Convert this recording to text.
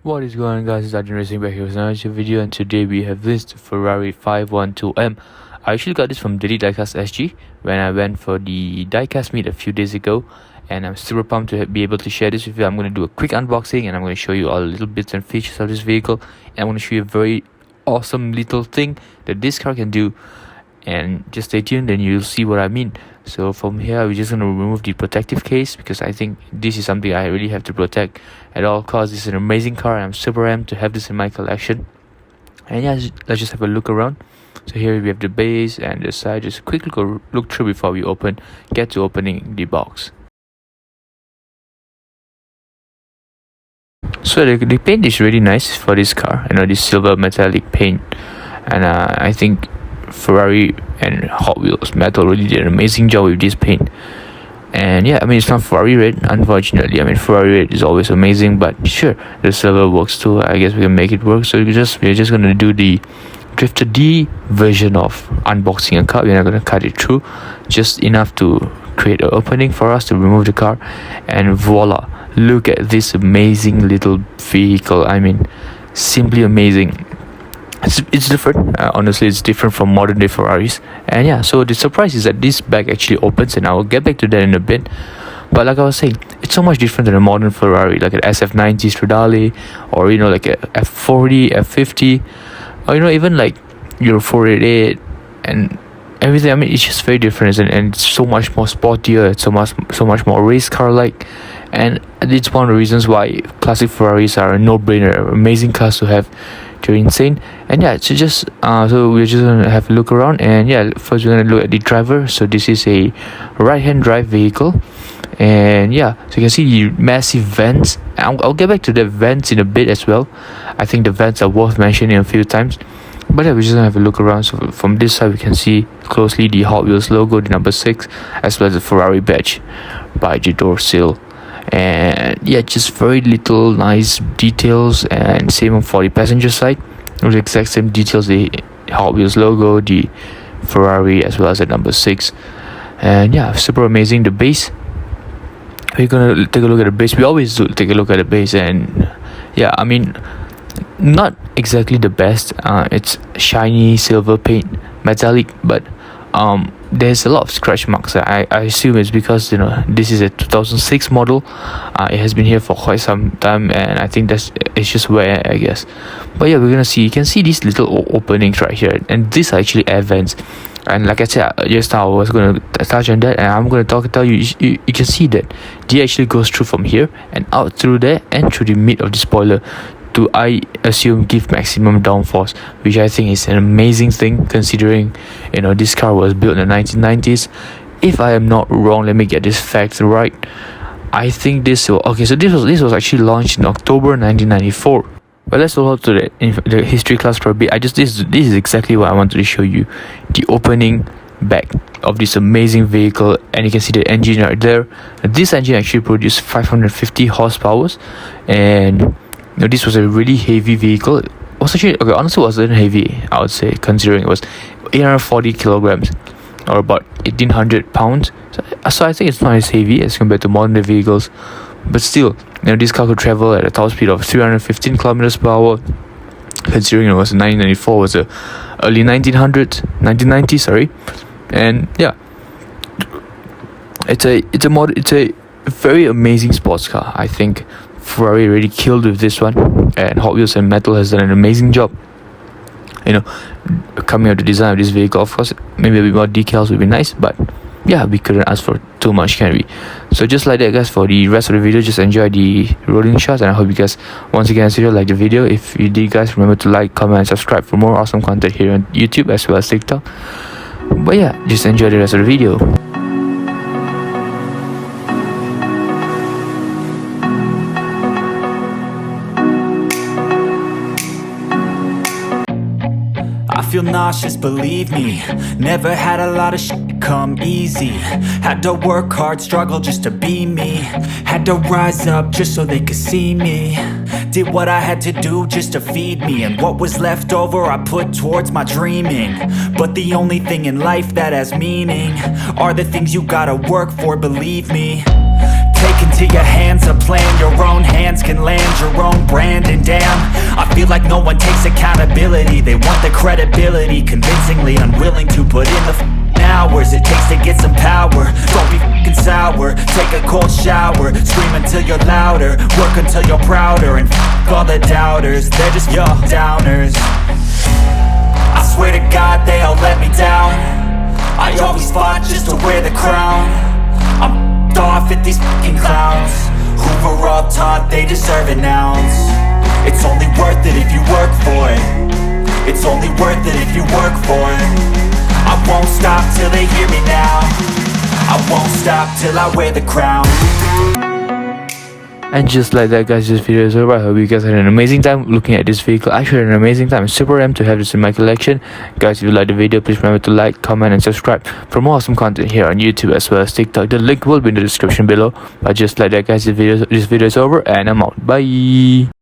What is going on, guys? It's Arjun Racing back here with another video, and today we have this Ferrari 512M. I actually got this from Dailydiecastsg when I went for the diecast meet a few days ago, and I'm super pumped to be able to share this with you. I'm going to do a quick unboxing and I'm going to show you all the little bits and features of this vehicle, and I'm going to show you a very awesome little thing that this car can do. And just stay tuned and you'll see what I mean. So from here, we're just going to remove the protective case because I think this is something I really have to protect at all costs. This is an amazing car and I'm super amped to have this in my collection. And yeah, let's just have a look around. So here we have the base and the side. Just a quick look through before we get to opening the box. So the paint is really nice for this car. This silver metallic paint, and I think Ferrari and Hotwheels metal really did an amazing job with this paint. And yeah, it's not Ferrari red, unfortunately. Ferrari red is always amazing, but sure, the silver works too. I guess we can make it work. So we're just gonna do the Drifter D version of unboxing a car. We're not gonna cut it through, just enough to create an opening for us to remove the car, and voila, look at this amazing little vehicle. Simply amazing. It's different. Honestly, it's different from modern day Ferraris. And yeah, so the surprise is that this bag actually opens, and I will get back to that in a bit. But like I was saying, it's so much different than a modern Ferrari, like an SF90 Stradale, or like a F40, F50, or even like Euro 488 and everything. It's just very different, and it's so much more sportier. It's so much more race car like. And it's one of the reasons why classic Ferraris are a no-brainer, amazing cars to have. They're insane. And yeah, so we're just gonna have a look around. And yeah, first we're gonna look at the driver. So this is a right-hand drive vehicle, and yeah, so you can see the massive vents. I'll get back to the vents in a bit as well. I think the vents are worth mentioning a few times. But yeah, we're just gonna have a look around. So from this side we can see closely the Hot Wheels logo, the number 6, as well as the Ferrari badge by the door sill. And yeah, just very little nice details, and same for the passenger side with the exact same details, the Hot Wheels logo, the Ferrari, as well as the number 6. And yeah, super amazing. The base, we're gonna take a look at the base. We always do take a look at the base, and yeah, not exactly the best. It's shiny silver paint, metallic, but there's a lot of scratch marks. I assume it's because this is a 2006 model. It has been here for quite some time, and I think it's just wear, I guess. But yeah, you can see these little openings right here, and these are actually air vents. And like I said just now, I was going to touch on that, and I'm going to tell you, you can see that D actually goes through from here and out through there and through the mid of the spoiler to, I assume, give maximum downforce, which I think is an amazing thing considering this car was built in the 1990s. If I am not wrong, let me get this fact right. I think this was actually launched in October 1994. But let's hold on to the history class for a bit. This is exactly what I wanted to show you, the opening back of this amazing vehicle. And you can see the engine right there. This engine actually produced 550 horsepower, and this was a really heavy vehicle. It was actually, honestly, it wasn't heavy, I would say, considering it was 840 kilograms or about 1,800 pounds. So I think it's not as heavy as compared to modern day vehicles. But still, this car could travel at a top speed of 315 kilometers per hour. Considering it was 1994, was the early 1990s, sorry. And yeah, it's a very amazing sports car. I think Ferrari really killed with this one, and Hot Wheels and Metal has done an amazing job coming out the design of this vehicle. Of course, maybe a bit more decals would be nice, but yeah, we couldn't ask for too much, can we? So just like that, guys, for the rest of the video, just enjoy the rolling shots, and I hope you guys once again like the video. If you did, guys, remember to like, comment, and subscribe for more awesome content here on YouTube as well as TikTok. But yeah, just enjoy the rest of the video. I feel nauseous, believe me. Never had a lot of shit come easy. Had to work hard, struggle just to be me. Had to rise up just so they could see me. Did what I had to do just to feed me, and what was left over I put towards my dreaming. But the only thing in life that has meaning are the things you gotta work for, believe me. Taking into your hands a plan. Your own hands can land your own brand. And damn, I feel like no one takes accountability. They want the credibility, convincingly unwilling to put in the hours it takes to get some power. Don't be f***ing sour, take a cold shower, scream until you're louder, work until you're prouder, and f*** all the doubters, they're just your downers. I swear to God they all let me down. I always fought just to wear the crown. I'm f***ed off at these f***ing clowns who were all taught they deserve an ounce. It's only worth it if you work for it. It's only worth it if you work for it. I won't stop till they hear me now. I won't stop till I wear the crown. And just like that, guys, this video is over. I hope you guys had an amazing time looking at this vehicle. I actually had an amazing time. I'm super amped to have this in my collection. Guys, if you like the video, please remember to like, comment and subscribe for more awesome content here on YouTube as well as TikTok. The link will be in the description below. But just like that, guys, this video is over and I'm out. Bye.